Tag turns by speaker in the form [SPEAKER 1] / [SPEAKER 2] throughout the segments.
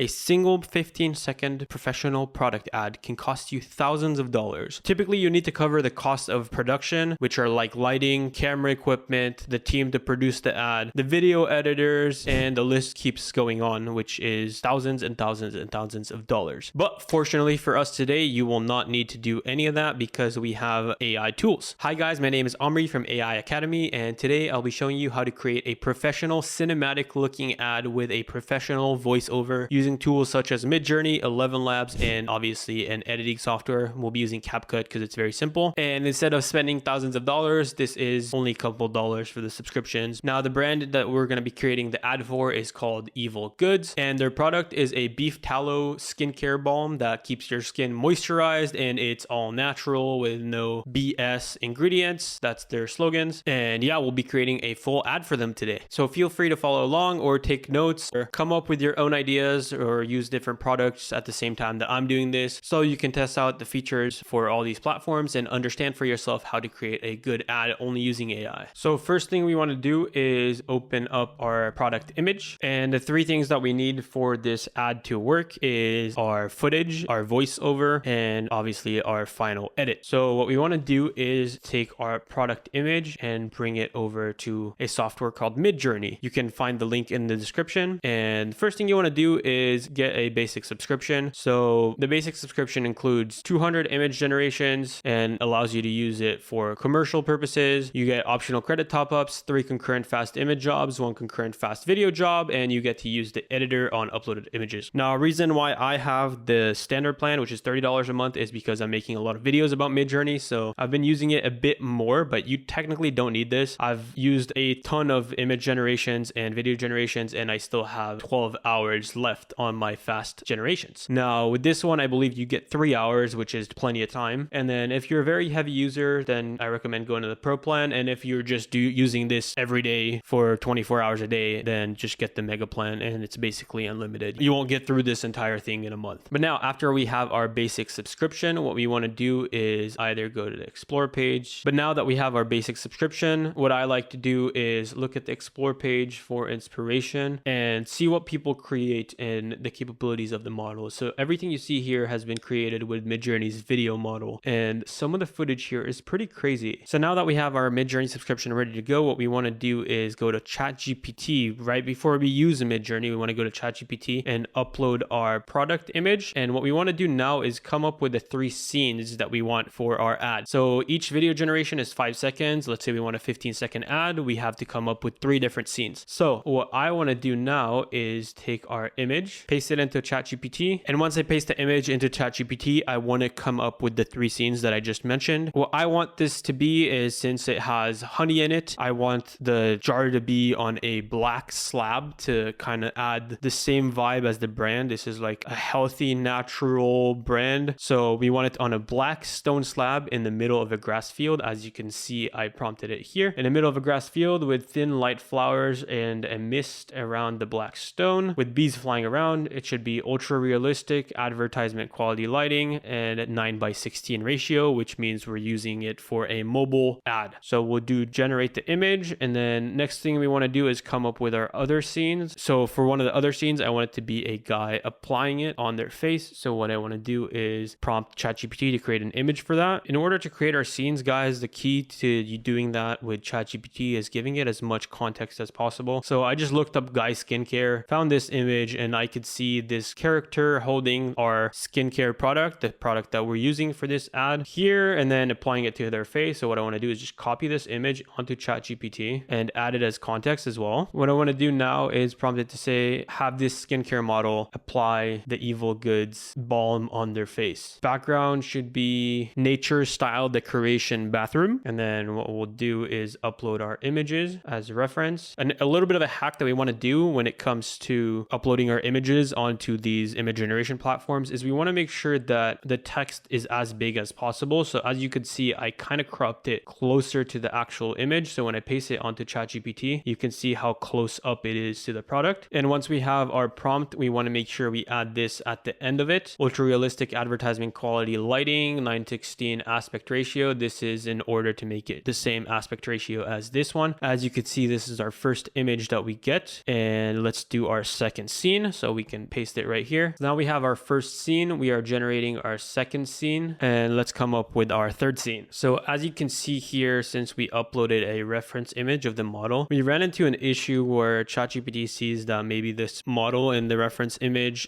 [SPEAKER 1] A single 15-second professional product ad can cost you thousands of dollars. Typically, you need to cover the cost of production, which are like lighting, camera equipment, the team to produce the ad, the video editors, and the list keeps going on, which is thousands and thousands and thousands of dollars. But fortunately for us today, you will not need to do any of that because we have AI tools. Hi guys, my name is Omri from AI Academy, and today I'll be showing you how to create a professional cinematic looking ad with a professional voiceover using tools such as Midjourney, ElevenLabs, and obviously an editing software. We'll be using CapCut because it's very simple. And instead of spending thousands of dollars, this is only a couple dollars for the subscriptions. Now, the brand that we're going to be creating the ad for is called Evil Goods, and their product is a beef tallow skincare balm that keeps your skin moisturized, and it's all natural with no BS ingredients. That's their slogans. And yeah, we'll be creating a full ad for them today. So feel free to follow along or take notes or come up with your own ideas or use different products at the same time that I'm doing this, so you can test out the features for all these platforms and understand for yourself how to create a good ad only using AI. So first thing we want to do is open up our product image, and the three things that we need for this ad to work is our footage, our voiceover, and obviously our final edit. So what we want to do is take our product image and bring it over to a software called Midjourney. You can find the link in the description. And the first thing you want to do is get a basic subscription. So the basic subscription includes 200 image generations and allows you to use it for commercial purposes. You get optional credit top-ups, 3 concurrent fast image jobs, 1 concurrent fast video job, and you get to use the editor on uploaded images. Now, a reason why I have the standard plan, which is $30 a month, is because I'm making a lot of videos about Midjourney. So I've been using it a bit more, but you technically don't need this. I've used a ton of image generations and video generations, and I still have 12 hours left on my fast generations. Now, with this one, I believe you get 3 hours, which is plenty of time. And then if you're a very heavy user, then I recommend going to the Pro plan. And if you're just using this every day for 24 hours a day, then just get the Mega plan, and it's basically unlimited. You won't get through this entire thing in a month. But now, after we have our basic subscription, what we want to do is either go to the Explore page. But now that we have our basic subscription, what I like to do is look at the Explore page for inspiration and see what people create and the capabilities of the model. So everything you see here has been created with Midjourney's video model, and some of the footage here is pretty crazy. So now that we have our Midjourney subscription ready to go, what we want to do is go to ChatGPT. Right before we use Midjourney, we want to go to ChatGPT and upload our product image. And what we want to do now is come up with the 3 scenes that we want for our ad. So each video generation is 5 seconds. Let's say we want a 15-second ad. We have to come up with 3 different scenes. So what I want to do now is take our image, paste it into ChatGPT. And once I paste the image into ChatGPT, I want to come up with the 3 scenes that I just mentioned. What I want this to be is, since it has honey in it, I want the jar to be on a black slab to kind of add the same vibe as the brand. This is like a healthy, natural brand. So we want it on a black stone slab in the middle of a grass field. As you can see, I prompted it here. In the middle of a grass field with thin light flowers and a mist around the black stone with bees flying around. It should be ultra realistic, advertisement quality lighting, and 9:16 ratio, which means we're using it for a mobile ad. So we'll do generate the image, and then next thing we want to do is come up with our other scenes. So for one of the other scenes, I want it to be a guy applying it on their face. So what I want to do is prompt ChatGPT to create an image for that. In order to create our scenes, guys, the key to you doing that with ChatGPT is giving it as much context as possible. So I just looked up guy skincare, found this image, and I could see this character holding our skincare product, the product that we're using for this ad here, and then applying it to their face. So what I want to do is just copy this image onto ChatGPT and add it as context as well. What I want to do now is prompt it to say, have this skincare model apply the Evil Goods balm on their face. Background should be nature style decoration bathroom. And then what we'll do is upload our images as a reference. And a little bit of a hack that we want to do when it comes to uploading our images onto these image generation platforms is we want to make sure that the text is as big as possible. So as you could see, I kind of cropped it closer to the actual image. So when I paste it onto ChatGPT, you can see how close up it is to the product. And once we have our prompt, we want to make sure we add this at the end of it. Ultra realistic advertisement quality lighting, 9:16 aspect ratio. This is in order to make it the same aspect ratio as this one. As you can see, this is our first image that we get. And let's do our second scene. So So we can paste it right here. Now we have our first scene. We are generating our second scene, and let's come up with our third scene. So as you can see here, since we uploaded a reference image of the model, we ran into an issue where ChatGPT sees that maybe this model in the reference image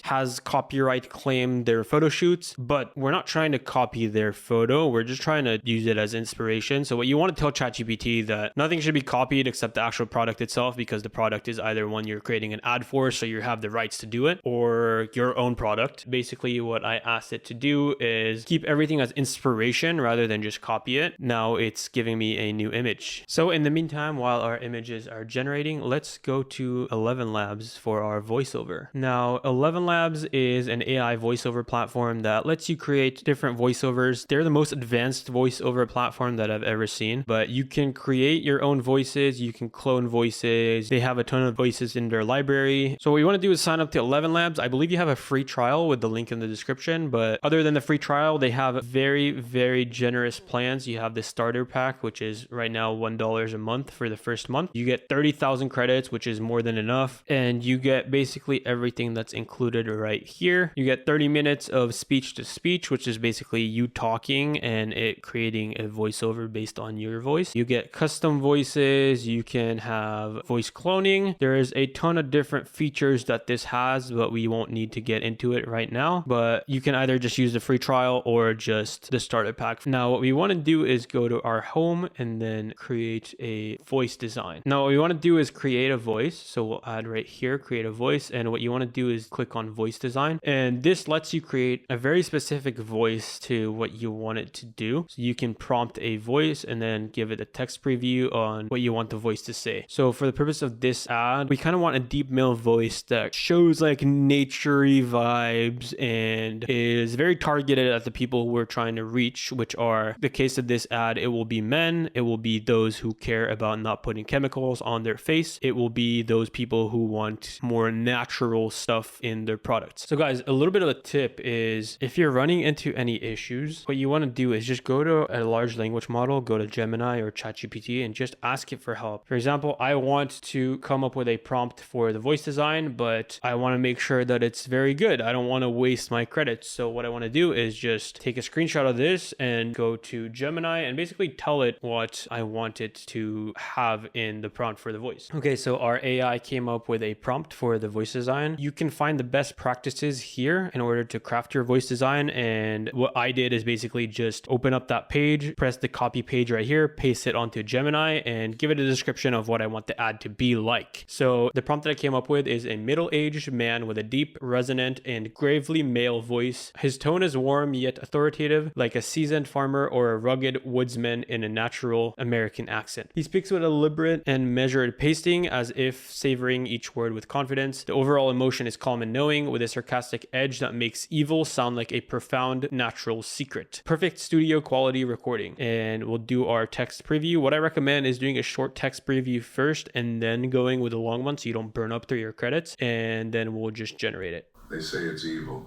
[SPEAKER 1] has copyright claimed their photo shoots, but we're not trying to copy their photo. We're just trying to use it as inspiration. So what you want to tell ChatGPT that nothing should be copied except the actual product itself, because the product is either one you're creating an ad for, so you have the rights to do it, or your own product. Basically, what I asked it to do is keep everything as inspiration rather than just copy it. Now it's giving me a new image. So in the meantime, while our images are generating, let's go to ElevenLabs for our voiceover. Now, ElevenLabs is an AI voiceover platform that lets you create different voiceovers. They're the most advanced voiceover platform that I've ever seen, but you can create your own voices, you can clone voices. They have a ton of voices in their library. So what you want to do is sign up to ElevenLabs. I believe you have a free trial with the link in the description, but other than the free trial, they have very, very generous plans. You have the starter pack, which is right now $1 a month for the first month. You get 30,000 credits, which is more than enough, and you get basically everything that's included right here. You get 30 minutes of speech to speech, which is basically you talking and it creating a voiceover based on your voice. You get custom voices. You can have voice cloning. There is a ton of different features that this has, but we won't need to get into it right now. But you can either just use the free trial or just the starter pack. Now, what we want to do is go to our home and then create a voice design. Now, what we want to do is create a voice. So we'll add right here, create a voice. And what you want to do is click on voice design. And this lets you create a very specific voice to what you want it to do. So you can prompt a voice and then give it a text preview on what you want the voice to say. So for the purpose of this ad, we kind of want a deep male voice that shows like naturey vibes and is very targeted at the people we're trying to reach, which are the case of this ad. It will be men. It will be those who care about not putting chemicals on their face. It will be those people who want more natural stuff in their products. So guys, a little bit of a tip is if you're running into any issues, what you want to do is just go to a large language model, go to Gemini or ChatGPT and just ask it for help. For example, I want to come up with a prompt for the voice design, but I want to make sure that it's very good. I don't want to waste my credits. So what I want to do is just take a screenshot of this and go to Gemini and basically tell it what I want it to have in the prompt for the voice. Okay, so our AI came up with a prompt for the voice design. You can find the best practices here in order to craft your voice design. And what I did is basically just open up that page, press the copy page right here, paste it onto Gemini and give it a description of what I want the ad to be like. So the prompt that I came up with is a middle-aged man with a deep, resonant, and gravely male voice. His tone is warm yet authoritative, like a seasoned farmer or a rugged woodsman in a natural American accent. He speaks with a deliberate and measured pacing, as if savoring each word with confidence. The overall emotion is calm and knowing, with a sarcastic edge that makes evil sound like a profound natural secret. Perfect studio quality recording. And we'll do our text preview. What I recommend is doing a short text preview first and then going with a long one so you don't burn up through your credits, and then we'll just generate it.
[SPEAKER 2] They say it's evil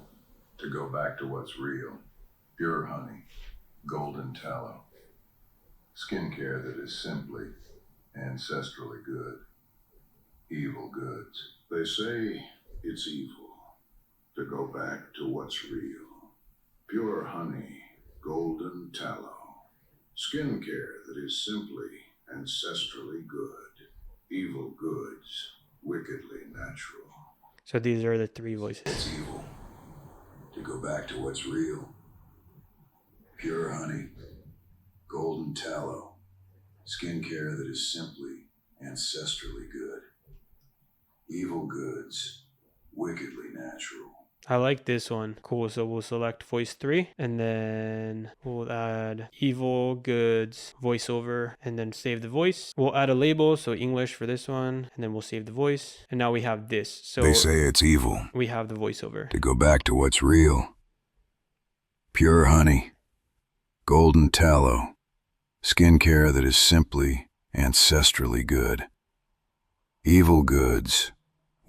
[SPEAKER 2] to go back to what's real. Pure honey, golden tallow, skincare that is simply ancestrally good. Evil goods. They say it's evil to go back to what's real. Pure honey, golden tallow, skincare that is simply ancestrally good. Evil goods, wickedly natural.
[SPEAKER 1] So these are the three voices.
[SPEAKER 2] It's evil to go back to what's real. Pure honey, golden tallow, skincare that is simply ancestrally good. Evil goods, wickedly natural.
[SPEAKER 1] I like this one. Cool. So we'll select voice 3 and then we'll add evil goods voiceover and then save the voice. We'll add a label. So English for this one, and then we'll save the voice. And now we have this. So
[SPEAKER 2] they say it's evil
[SPEAKER 1] we have the voiceover
[SPEAKER 2] to go back to what's real. Pure honey, golden tallow, skincare that is simply ancestrally good. Evil goods,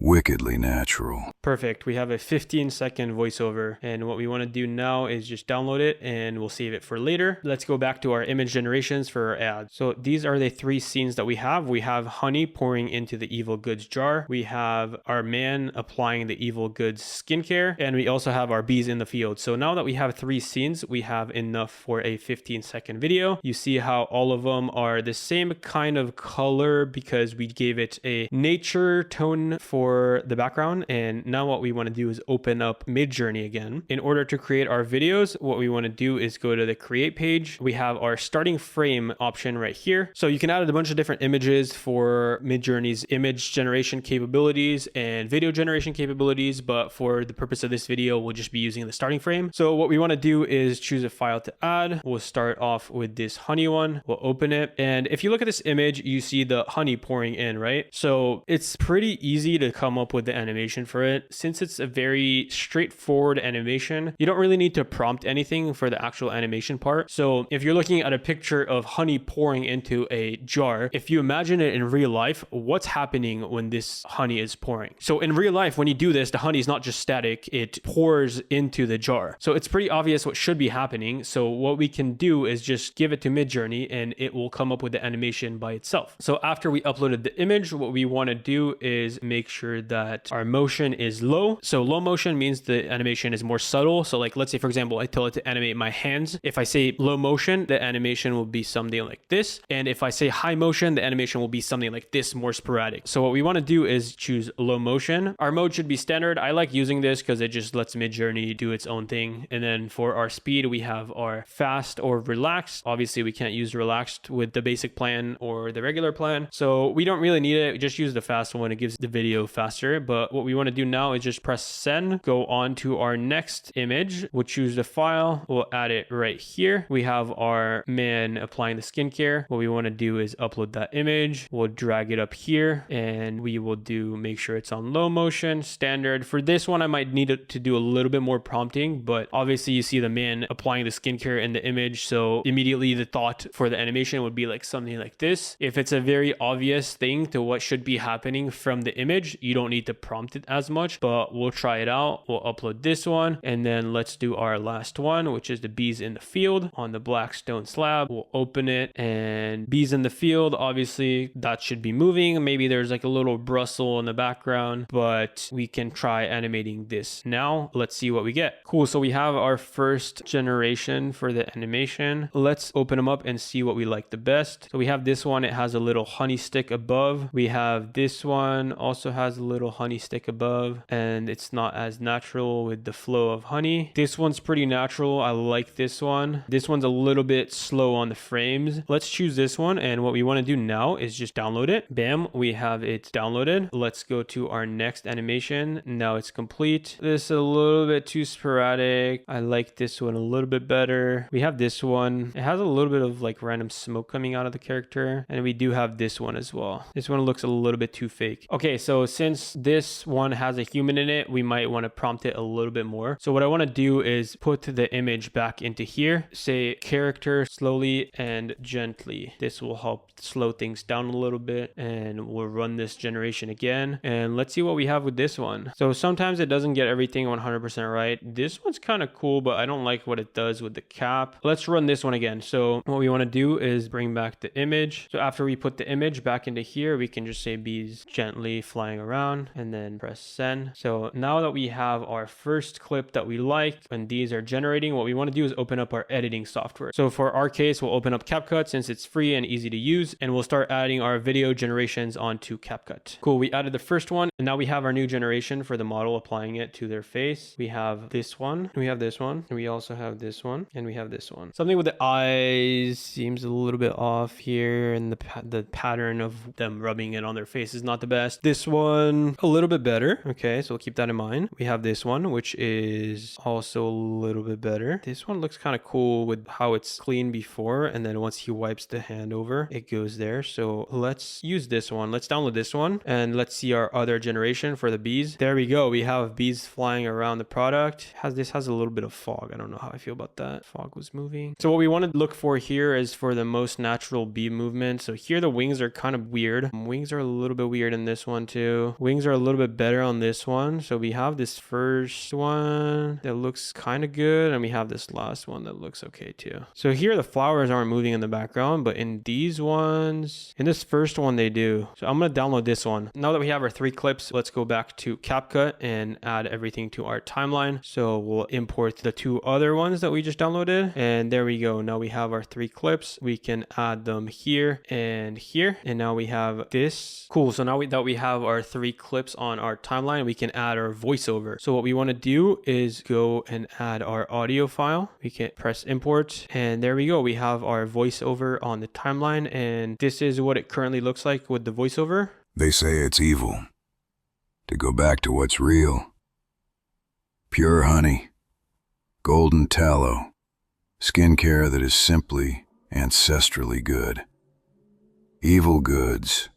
[SPEAKER 2] wickedly natural.
[SPEAKER 1] Perfect. We have a 15-second voiceover. And what we want to do now is just download it and we'll save it for later. Let's go back to our image generations for our ads. So these are the 3 scenes that we have. We have honey pouring into the evil goods jar. We have our man applying the evil goods skincare. And we also have our bees in the field. So now that we have 3 scenes, we have enough for a 15-second video. You see how all of them are the same kind of color because we gave it a nature tone for the background. And now what we want to do is open up Midjourney again. In order to create our videos, what we want to do is go to the create page. We have our starting frame option right here. So you can add a bunch of different images for Midjourney's image generation capabilities and video generation capabilities, but for the purpose of this video, we'll just be using the starting frame. So what we want to do is choose a file to add. We'll start off with this honey one. We'll open it. And if you look at this image, you see the honey pouring in, right? So it's pretty easy to come up with the animation for it. Since it's a very straightforward animation, you don't really need to prompt anything for the actual animation part. So if you're looking at a picture of honey pouring into a jar, if you imagine it in real life, what's happening when this honey is pouring? So in real life, when you do this, the honey is not just static, it pours into the jar. So it's pretty obvious what should be happening. So what we can do is just give it to Midjourney and it will come up with the animation by itself. So after we uploaded the image, what we want to do is make sure that our motion is low. So low motion means the animation is more subtle. So like, let's say for example, I tell it to animate my hands. If I say low motion, the animation will be something like this. And if I say high motion, the animation will be something like this, more sporadic. So what we want to do is choose low motion. Our mode should be standard. I like using this because it just lets Midjourney do its own thing. And then for our speed, we have our fast or relaxed. Obviously we can't use relaxed with the basic plan or the regular plan. So we don't really need it. We just use the fast one. It gives the video faster. But what we want to do now is just press send, go on to our next image. We'll choose the file. We'll add it right here. We have our man applying the skincare. What we want to do is upload that image. We'll drag it up here and we will make sure it's on low motion, standard. For this one, I might need to do a little bit more prompting, but obviously you see the man applying the skincare in the image. So immediately the thought for the animation would be like something like this. If it's a very obvious thing to what should be happening from the image, you don't need to prompt it as much, but we'll try it out. We'll upload this one and then let's do our last one, which is the bees in the field on the black stone slab. We'll open it and bees in the field. Obviously that should be moving. Maybe there's like a little rustle in the background, but we can try animating this now. Let's see what we get. Cool. So we have our first generation for the animation. Let's open them up and see what we like the best. So we have this one. It has a little honey stick above. We have this one also has a little honey stick above and it's not as natural with the flow of honey. This one's pretty natural. I like this one. This one's a little bit slow on the frames. Let's choose this one. And what we want to do now is just download it. Bam, we have it downloaded. Let's go to our next animation. Now it's complete. This is a little bit too sporadic. I like this one a little bit better. We have this one. It has a little bit of like random smoke coming out of the character. And we do have this one as well. This one looks a little bit too fake. Okay, so since this one has a human in it, we might want to prompt it a little bit more. So what I want to do is put the image back into here. Say character slowly and gently. This will help slow things down a little bit. And we'll run this generation again. And let's see what we have with this one. So sometimes it doesn't get everything 100% right. This one's kind of cool, but I don't like what it does with the cap. Let's run this one again. So what we want to do is bring back the image. So after we put the image back into here, we can just say bees gently flying around and then press send. So now that we have our first clip that we like and these are generating, what we want to do is open up our editing software. So for our case, we'll open up CapCut since it's free and easy to use, and we'll start adding our video generations onto CapCut. Cool. We added the first one and now we have our new generation for the model applying it to their face. We have this one, we have this one, and we also have this one, and we have this one. Something with the eyes seems a little bit off here, and the pattern of them rubbing it on their face is not the best. This one a little bit better. Okay, so we'll keep that in mind. We have this one, which is also a little bit better. This one looks kind of cool with how it's clean before, and then once he wipes the hand over, it goes there. So let's use this one. Let's download this one and let's see our other generation for the bees. There we go. We have bees flying around the product. This has a little bit of fog. I don't know how I feel about that. Fog was moving. So what we want to look for here is for the most natural bee movement. So here the wings are kind of weird. Wings are a little bit weird in this one too. too. Wings are a little bit better on this one. So we have this first one that looks kind of good, and we have this last one that looks okay too. So here the flowers aren't moving in the background, but in these ones, in this first one they do. So I'm gonna download this one. Now that we have our 3 clips, let's go back to CapCut and add everything to our timeline. So we'll import the 2 other ones that we just downloaded, and there we go. Now we have our 3 clips. We can add them here and here, and now we have this. Cool. So now that we have our 3 clips on our timeline, we can add our voiceover. So what we want to do is go and add our audio file. We can press import, and there we go. We have our voiceover on the timeline, and this is what it currently looks like with the voiceover.
[SPEAKER 2] They say it's evil to go back to what's real. Pure honey, golden tallow, skincare that is simply ancestrally good. Evil goods,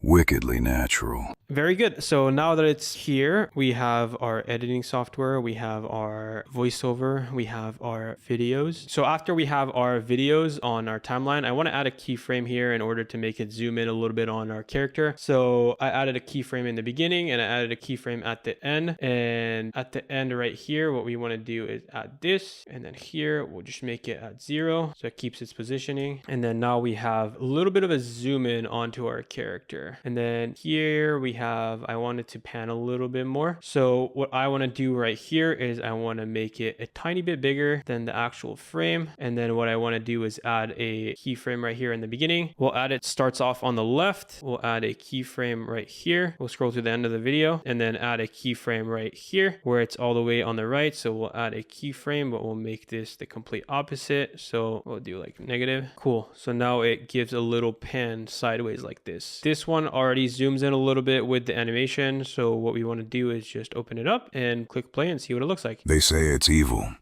[SPEAKER 2] wickedly natural.
[SPEAKER 1] Very good. So now that it's here, we have our editing software, we have our voiceover, we have our videos. So after we have our videos on our timeline, I want to add a keyframe here in order to make it zoom in a little bit on our character. So I added a keyframe in the beginning and I added a keyframe at the end. And at the end right here, what we want to do is add this. And then here, we'll just make it at 0. So it keeps its positioning. And then now we have a little bit of a zoom in onto our character. And then here we I wanted to pan a little bit more. So what I want to do right here is I want to make it a tiny bit bigger than the actual frame. And then what I want to do is add a keyframe right here in the beginning. We'll add it, starts off on the left. We'll add a keyframe right here. We'll scroll to the end of the video and then add a keyframe right here where it's all the way on the right. So we'll add a keyframe, but we'll make this the complete opposite. So we'll do like negative. Cool. So now it gives a little pan sideways like this. This one already zooms in a little bit with the animation. So what we want to do is just open it up and click play and see what it looks like.
[SPEAKER 2] They say it's evil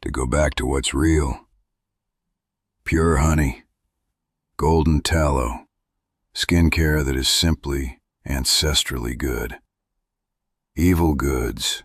[SPEAKER 2] to go back to what's real. Pure honey, golden tallow, skincare that is simply ancestrally good. Evil goods,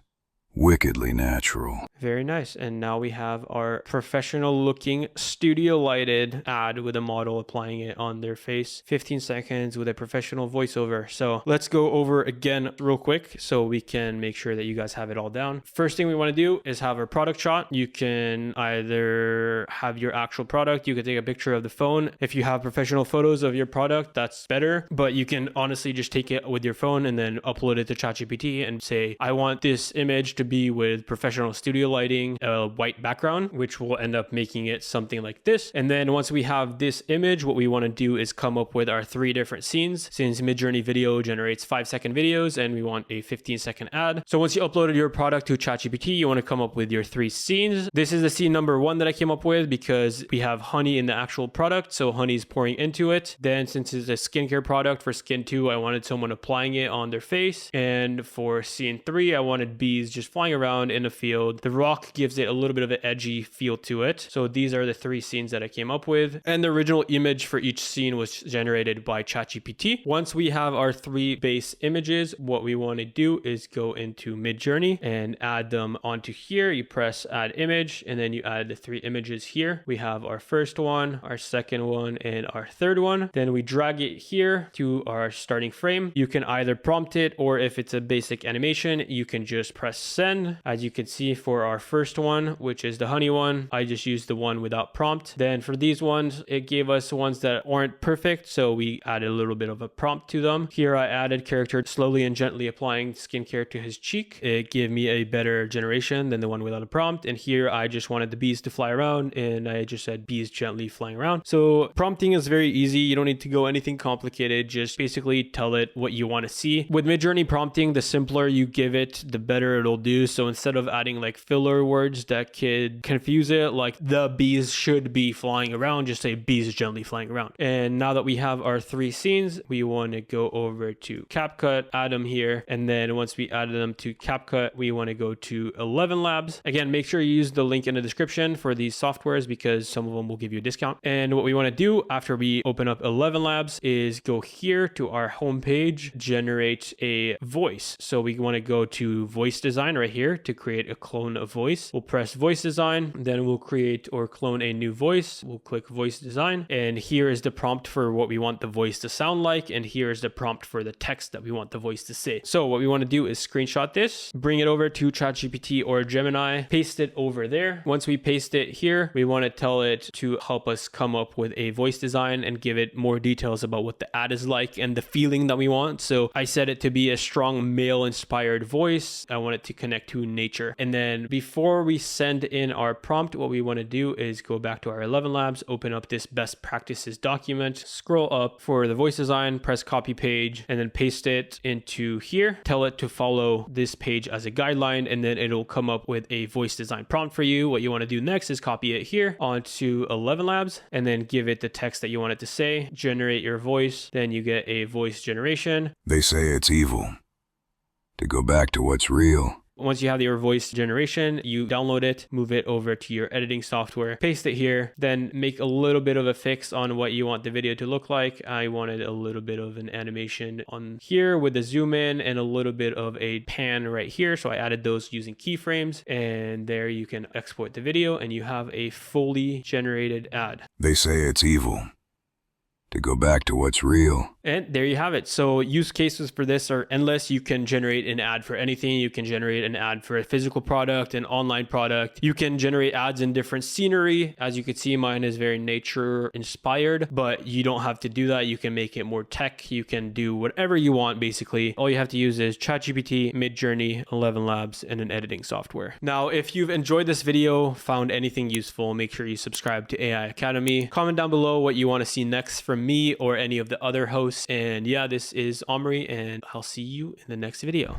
[SPEAKER 2] wickedly natural.
[SPEAKER 1] Very nice. And now we have our professional looking studio lighted ad with a model applying it on their face. 15 seconds with a professional voiceover. So let's go over again real quick so we can make sure that you guys have it all down. First thing we want to do is have our product shot. You can either have your actual product. You can take a picture of the phone. If you have professional photos of your product, that's better. But you can honestly just take it with your phone and then upload it to ChatGPT and say, I want this image to be with professional studio lighting, a white background, which will end up making it something like this. And then once we have this image, what we want to do is come up with our 3 different scenes. Since Midjourney video generates 5-second videos and we want a 15-second ad. So once you uploaded your product to ChatGPT, you want to come up with your 3 scenes. This is the scene number 1 that I came up with because we have honey in the actual product. So honey is pouring into it. Then since it's a skincare product, for skin 2, I wanted someone applying it on their face. And for scene 3, I wanted bees just flying around in a field. The rock gives it a little bit of an edgy feel to it. So these are the 3 scenes that I came up with. And the original image for each scene was generated by ChatGPT. Once we have our 3 base images, what we want to do is go into Midjourney and add them onto here. You press add image and then you add the 3 images here. We have our first one, our second one, and our third one. Then we drag it here to our starting frame. You can either prompt it, or if it's a basic animation, you can just press send. As you can see for our first one, which is the honey one, I just used the one without prompt. Then for these ones, it gave us ones that aren't perfect, so we added a little bit of a prompt to them. Here I added character slowly and gently applying skincare to his cheek. It gave me a better generation than the one without a prompt. And here I just wanted the bees to fly around and I just said bees gently flying around. So prompting is very easy. You don't need to go anything complicated. Just basically tell it what you want to see. With Midjourney prompting, the simpler you give it, the better it'll do. So instead of adding like filler words that could confuse it, like the bees should be flying around, just say bees gently flying around. And now that we have our 3 scenes, we want to go over to CapCut, add them here. And then once we added them to CapCut, we want to go to ElevenLabs. Again, make sure you use the link in the description for these softwares because some of them will give you a discount. And what we want to do after we open up ElevenLabs is go here to our homepage, generate a voice. So we want to go to voice design right here to create a clone of voice. We'll press voice design, then we'll create or clone a new voice. We'll click voice design, and here is the prompt for what we want the voice to sound like, and here is the prompt for the text that we want the voice to say. So what we want to do is screenshot this, bring it over to ChatGPT or Gemini, paste it over there. Once we paste it here, we want to tell it to help us come up with a voice design and give it more details about what the ad is like and the feeling that we want. So I set it to be a strong male inspired voice. I want it to connect to nature. And then before we send in our prompt, what we want to do is go back to our ElevenLabs, open up this best practices document, scroll up for the voice design, press copy page, and then paste it into here. Tell it to follow this page as a guideline, and then it'll come up with a voice design prompt for you. What you want to do next is copy it here onto ElevenLabs, and then give it the text that you want it to say, generate your voice, then you get a voice generation.
[SPEAKER 2] They say it's evil to go back to what's real.
[SPEAKER 1] Once you have your voice generation, you download it, move it over to your editing software, paste it here, then make a little bit of a fix on what you want the video to look like. I wanted a little bit of an animation on here with the zoom in and a little bit of a pan right here. So I added those using keyframes, and there you can export the video and you have a fully generated ad.
[SPEAKER 2] They say it's evil to go back to what's real.
[SPEAKER 1] And there you have it. So use cases for this are endless. You can generate an ad for anything. You can generate an ad for a physical product, an online product. You can generate ads in different scenery. As you can see, mine is very nature inspired, but you don't have to do that. You can make it more tech. You can do whatever you want, basically. All you have to use is ChatGPT, Midjourney, ElevenLabs, and an editing software. Now, if you've enjoyed this video, found anything useful, make sure you subscribe to AI Academy. Comment down below what you want to see next from me or any of the other hosts. And yeah, this is Omri, and I'll see you in the next video.